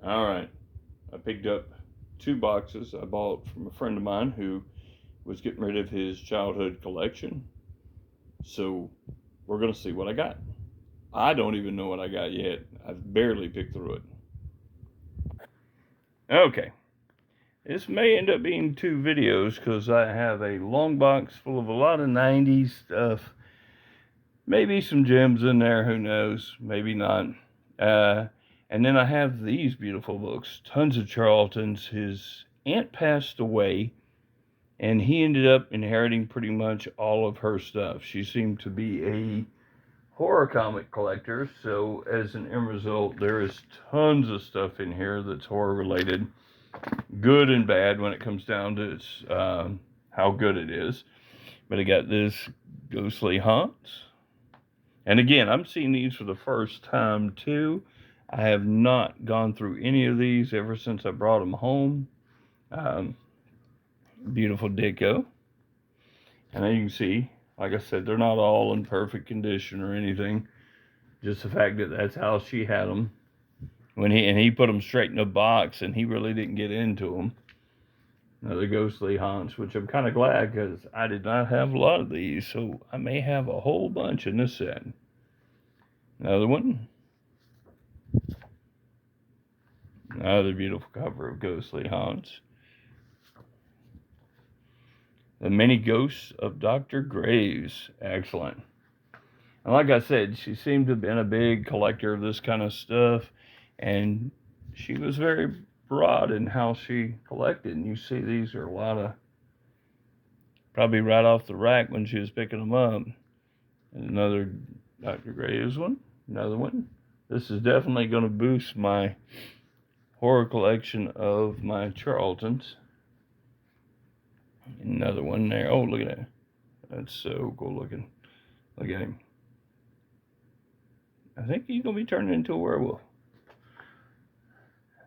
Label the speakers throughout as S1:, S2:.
S1: All right. I picked up 2 boxes I bought from a friend of mine who was getting rid of his childhood collection. So we're going to see what I got. I don't even know what I got yet. I've barely picked through it. Okay. This may end up being 2 videos because I have a long box full of a lot of 90s stuff. Maybe some gems in there, who knows? Maybe not. Uh, and then I have these beautiful books, tons of Charlton's. His aunt passed away, and he ended up inheriting pretty much all of her stuff. She seemed to be a horror comic collector, so as an end result, there is tons of stuff in here that's horror related, good and bad when it comes down to its how good it is. But I got this Ghostly Haunts. And again, I'm seeing these for the first time too. I have not gone through any of these ever since I brought them home. Um, Beautiful deco. And as you can see, like I said, they're not all in perfect condition or anything. Just the fact that that's how she had them. He put them straight in a box, and he really didn't get into them. Another Ghostly Haunts, which I'm kind of glad because I did not have a lot of these, so I may have a whole bunch in this set. Another one. Another beautiful cover of Ghostly Haunts. The Many Ghosts of Dr. Graves. Excellent. And like I said, she seemed to have been a big collector of this kind of stuff, and she was very broad in how she collected. And you see these are a lot of, probably right off the rack when she was picking them up. And another Dr. Graves one. Another one. This is definitely going to boost my horror collection of my Charltons. Another one there. Oh, look at that. That's so cool looking. Look at him. I think he's going to be turning into a werewolf.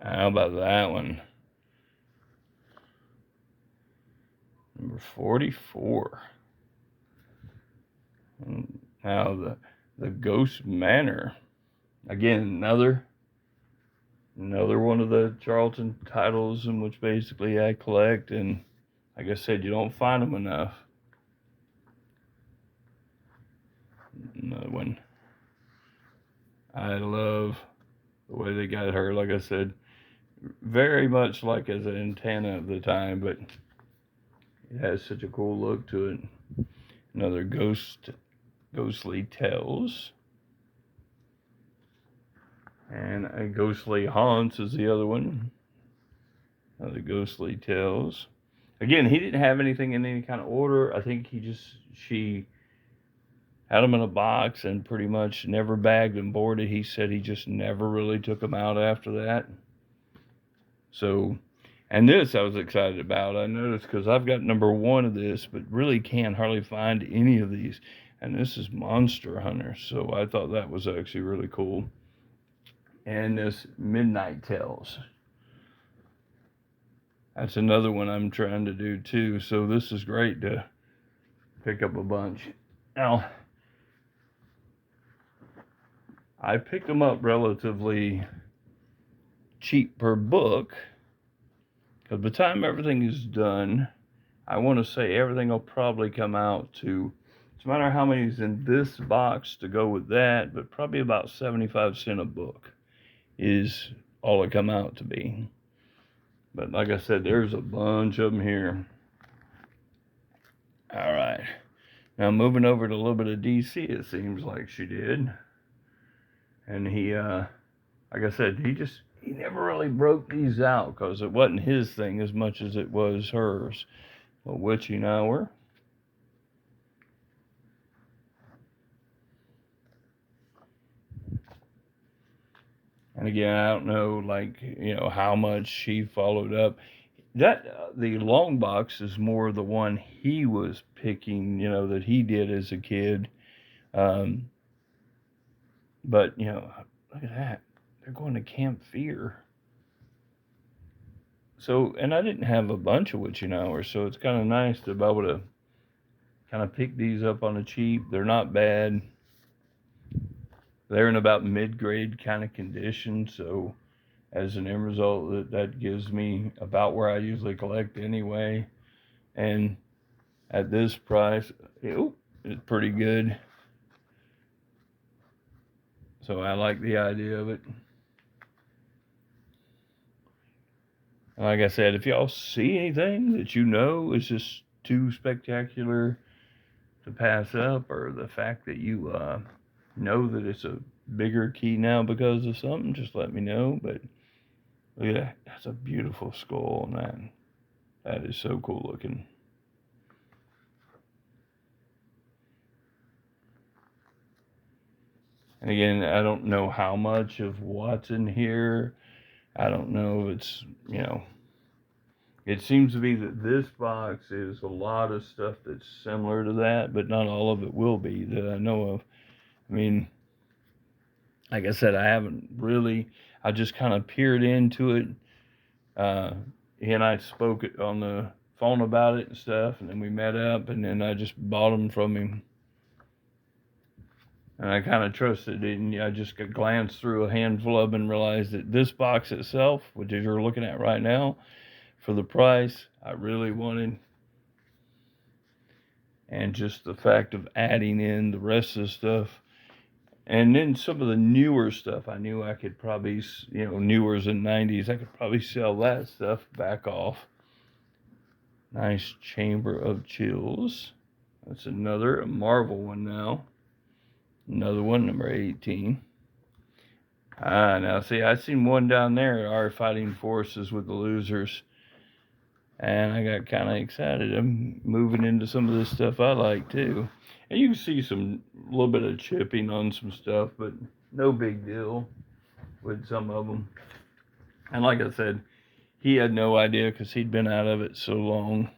S1: How about that one? Number 44. And now the Ghost Manor. Again, another one of the Charlton titles in which basically I collect, and like I said, you don't find them enough. Another one. I love the way they got her. Like I said, very much like as an antenna of the time, but it has such a cool look to it. Another Ghostly Tales. And a Ghostly Haunts is the other one. Another Ghostly Tales. Again, he didn't have anything in any kind of order. I think she had them in a box and pretty much never bagged and boarded. He said he just never really took them out after that. So, and this I was excited about. I noticed because I've got number 1 of this, but really can't hardly find any of these. And this is Monster Hunter. So I thought that was actually really cool. And this Midnight Tales. That's another one I'm trying to do too. So this is great to pick up a bunch. Now, I picked them up relatively cheap per book. Because by the time everything is done, I want to say everything will probably come out to, no matter how many is in this box to go with that, but probably about 75 cents a book is all it come out to be. But like I said, there's a bunch of them here. All right. Now moving over to a little bit of DC, it seems like she did. And he, like I said, he never really broke these out because it wasn't his thing as much as it was hers. A witching hour. And again, I don't know, like, how much she followed up. That the long box is more the one he was picking, that he did as a kid. Um, but look at that. They're going to Camp Fear. So, and I didn't have a bunch of witching hours, so it's kind of nice to be able to kind of pick these up on the cheap. They're not bad. They're in about mid-grade kind of condition, so as an end result, that gives me about where I usually collect anyway. And at this price, it's pretty good. So I like the idea of it. And like I said, if y'all see anything that you know is just too spectacular to pass up, or the fact that you know that it's a bigger key now because of something, just let me know. But look at that. That's a beautiful skull on that. That is so cool looking. And again, I don't know how much of what's in here. I don't know if it's, it seems to be that this box is a lot of stuff that's similar to that, but not all of it will be that I know of. I mean, like I said, I just kind of peered into it. He and I spoke on the phone about it and stuff, and then we met up, and then I just bought them from him. And I kind of trusted it, and I just glanced through a handful of them and realized that this box itself, which you're looking at right now, for the price I really wanted, and just the fact of adding in the rest of the stuff, and then some of the newer stuff, I knew I could probably, newer than 90s, I could probably sell that stuff back off. Nice Chamber of Chills. That's another Marvel one now. Another one, number 18. Now see, I seen one down there, Our Fighting Forces with the Losers. And I got kind of excited. I'm moving into some of this stuff I like too. And you can see a little bit of chipping on some stuff, but no big deal with some of them. And like I said, he had no idea because he'd been out of it so long.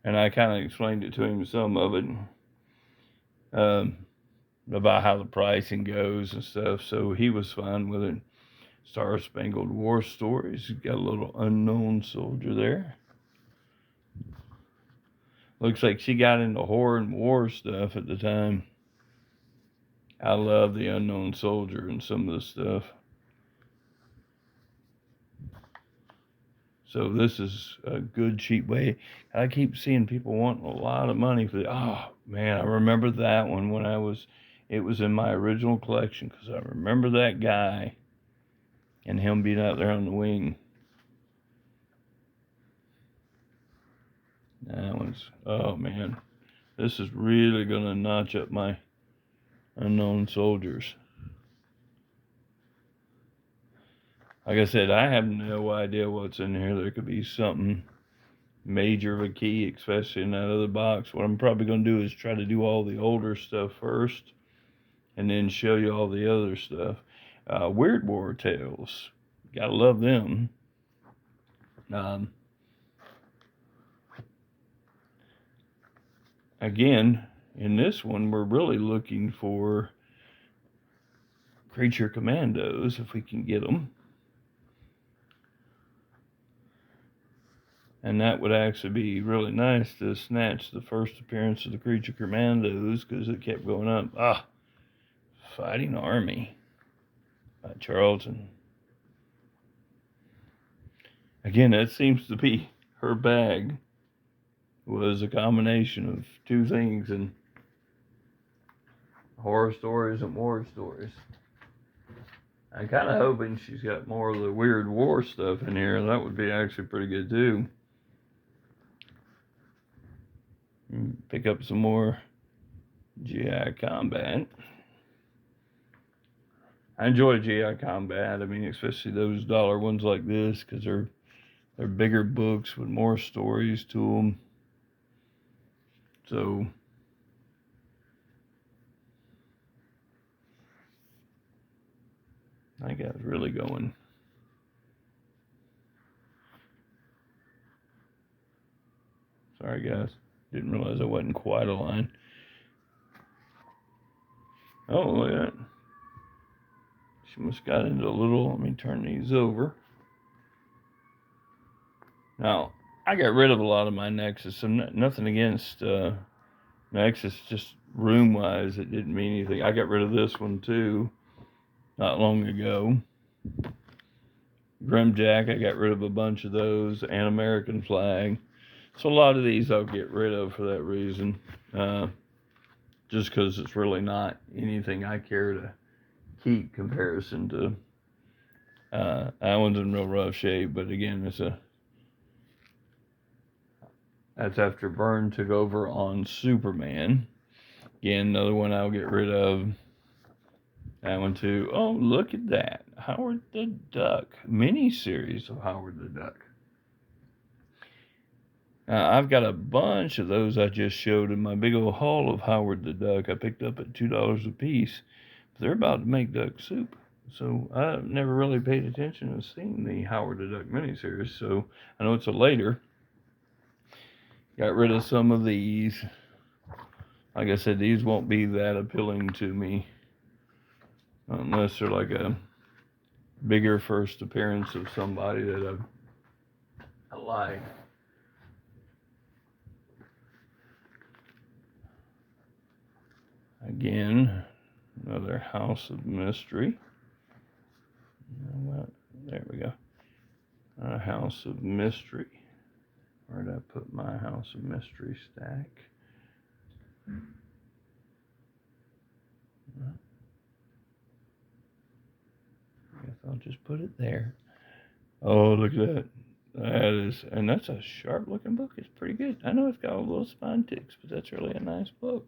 S1: And I kind of explained it to him, some of it, about how the pricing goes and stuff. So he was fine with it. Star Spangled War Stories. Got a little Unknown Soldier there. Looks like she got into horror and war stuff at the time. I love the Unknown Soldier and some of the stuff. So this is a good cheap way. I keep seeing people wanting a lot of money for oh man, I remember that one when it was in my original collection, because I remember that guy and him being out there on the wing. That one's, oh man, this is really gonna notch up my Unknown Soldiers. Like I said, I have no idea what's in here. There could be something major of a key, especially in that other box. What I'm probably gonna do is try to do all the older stuff first, and then show you all the other stuff. Weird War Tales, gotta love them. Again, in this one, we're really looking for Creature Commandos, if we can get them. And that would actually be really nice to snatch the first appearance of the Creature Commandos, because it kept going up. Fighting Army by Charlton. Again, that seems to be her bag. Was a combination of two things, and horror stories and war stories. I'm kind of hoping she's got more of the weird war stuff in here. That would be actually pretty good too. Pick up some more GI Combat. I enjoy GI Combat. I mean, especially those dollar ones like this, because they're bigger books with more stories to them. So I got really going. Sorry guys, didn't realize I wasn't quite a line. Oh, look at that. She must got into a little, let me turn these over. Now, I got rid of a lot of my Nexus, so nothing against Nexus, just room-wise, it didn't mean anything. I got rid of this one too, not long ago. Grim Jack, I got rid of a bunch of those, and American Flag. So a lot of these I'll get rid of for that reason. Just because it's really not anything I care to keep comparison to. That one's in real rough shape, but again, that's after Byrne took over on Superman. Again, another one I'll get rid of. That one too. Oh, look at that. Howard the Duck. Mini-series of Howard the Duck. I've got a bunch of those I just showed in my big old haul of Howard the Duck. I picked up at $2 a piece. But they're about to make duck soup. So I've never really paid attention to seeing the Howard the Duck miniseries. So I know it's a later. Got rid of some of these. Like I said, these won't be that appealing to me. Unless they're like a bigger first appearance of somebody that I like. Again, another House of Mystery. There we go. A House of Mystery. Where did I put my House of Mystery stack? I guess I'll just put it there. Oh, look at that. And that's a sharp looking book. It's pretty good. I know it's got a little spine ticks, but that's really a nice book.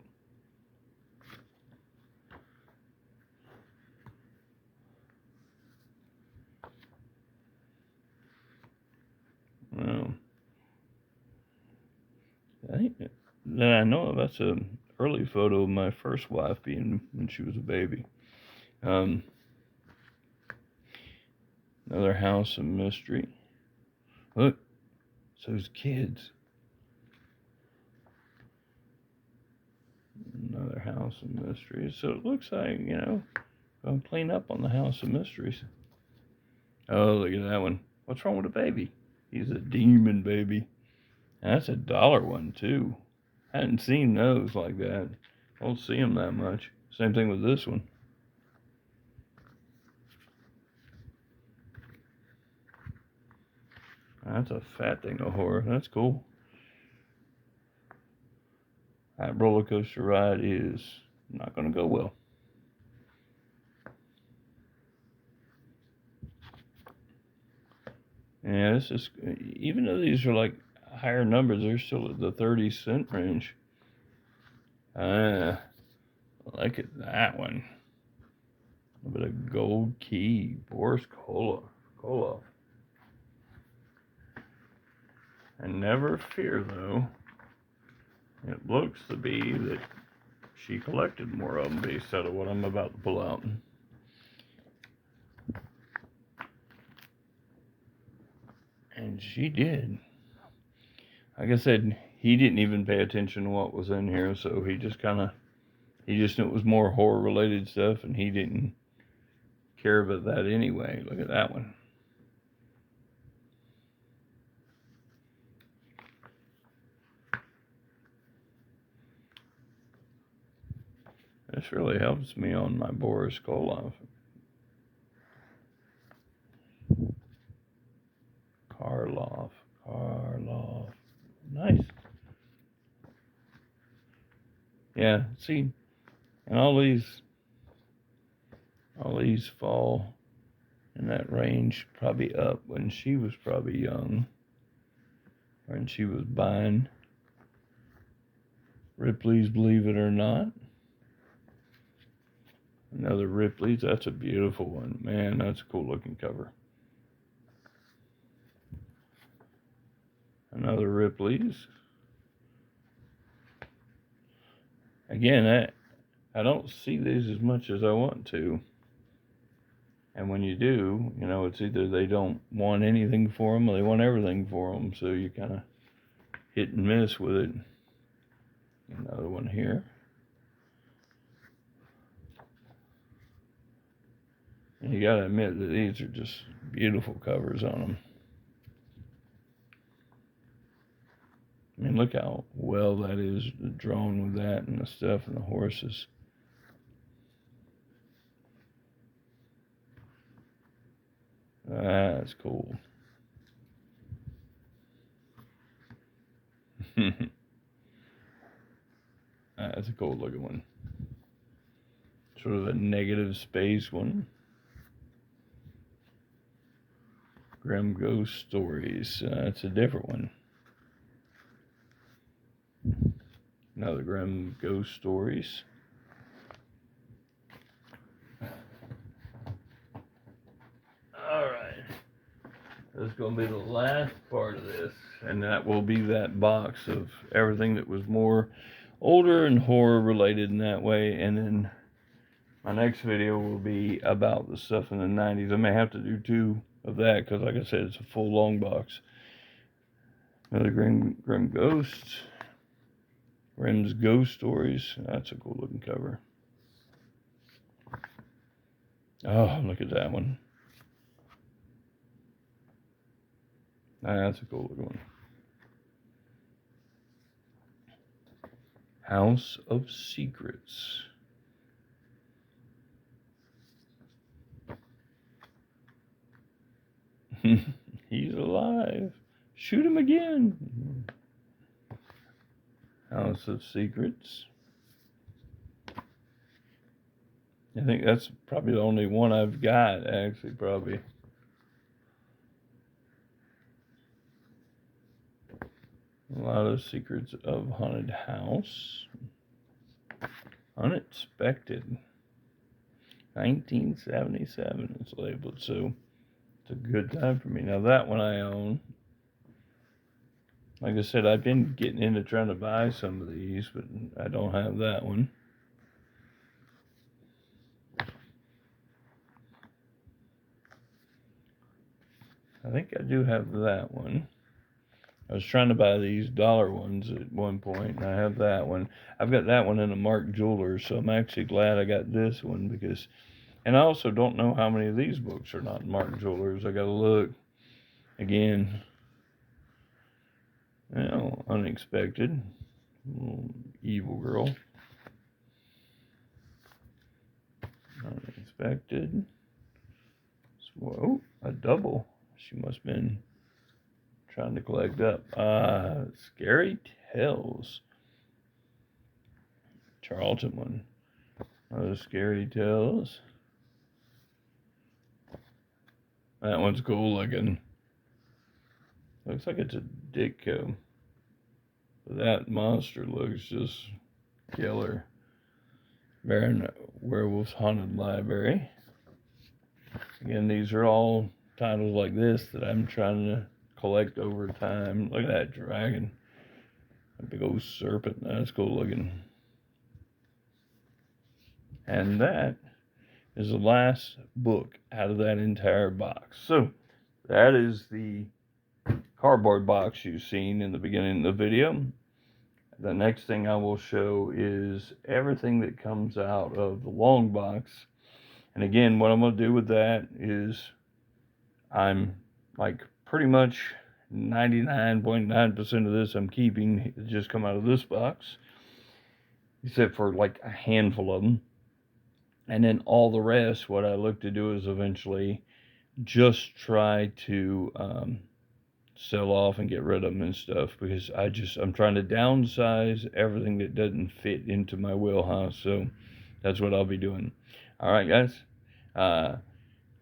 S1: Well, I think that I know of, that's an early photo of my first wife being when she was a baby. Another House of Mystery. Look, so's kids. Another House of Mysteries. So it looks like, I'll clean up on the House of Mysteries. Oh, look at that one. What's wrong with the baby? He's a demon baby. And that's $1 one, too. I hadn't seen those like that. I don't see them that much. Same thing with this one. That's a fat thing of horror. That's cool. That roller coaster ride is not going to go well. Yeah, this is, even though these are like higher numbers, they're still at the 30-cent range. Look at that one. A bit of gold key, Boris Koloff. And never fear, though. It looks to be that she collected more of them based out of what I'm about to pull out. And she did. Like I said, he didn't even pay attention to what was in here, so he just knew it was more horror-related stuff, and he didn't care about that anyway. Look at that one. This really helps me on my Boris Koloff. Karloff. Nice. Yeah, see, and all these fall in that range, probably up when she was probably young, when she was buying Ripley's Believe It or Not. Another Ripley's. That's a beautiful one. Man, that's a cool looking cover. Another Ripley's. Again, I don't see these as much as I want to. And when you do, it's either they don't want anything for them or they want everything for them. So you kind of hit and miss with it. Another one here. And you gotta admit that these are just beautiful covers on them. I mean, look how well that is drawn with that and the stuff and the horses. That's cool. That's a cool looking one. Sort of a negative space one. Grimm Ghost Stories. That's a different one. Another Grimm Ghost Stories. Alright. That's going to be the last part of this. And that will be that box of everything that was more older and horror related in that way. And then my next video will be about the stuff in the 90s. I may have to do 2 of that because, like I said, it's a full long box. Another Grimm Ghost. Grimm's Ghost Stories. That's a cool looking cover. Oh, look at that one. That's a cool looking one. House of Secrets. He's alive. Shoot him again. House of Secrets. I think that's probably the only one I've got, actually, probably. A lot of Secrets of Haunted House. Unexpected. 1977 it's labeled, so it's a good time for me. Now that one I own. Like I said, I've been getting into trying to buy some of these, but I don't have that one. I think I do have that one. I was trying to buy these dollar ones at one point, and I have that one. I've got that one in a Mark Jewelers, so I'm actually glad I got this one because, and I also don't know how many of these books are not Mark Jewelers. I gotta look again. You know, Unexpected, Evil Girl, Unexpected. Whoa, a double. She must have been trying to collect up. Scary Tales. Charlton one. Another Scary Tales. That one's cool looking. Looks like it's a Ditko. But that monster looks just killer. Baron Werewolf's Haunted Library. Again, these are all titles like this that I'm trying to collect over time. Look at that dragon. A big old serpent. That's cool looking. And that is the last book out of that entire box. So that is the cardboard box you've seen in the beginning of the video. The next thing I will show is everything that comes out of the long box. And again, what I'm going to do with that is I'm like pretty much 99.9% of this I'm keeping. It just come out of this box, except for like a handful of them. And then all the rest, what I look to do is eventually just try to sell off and get rid of them and stuff, because I'm trying to downsize everything that doesn't fit into my wheelhouse. So that's what I'll be doing. All right, guys.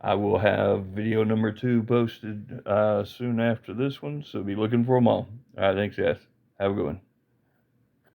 S1: I will have video number 2 posted soon after this one, so be looking for them all. All right, thanks, guys. Have a good one.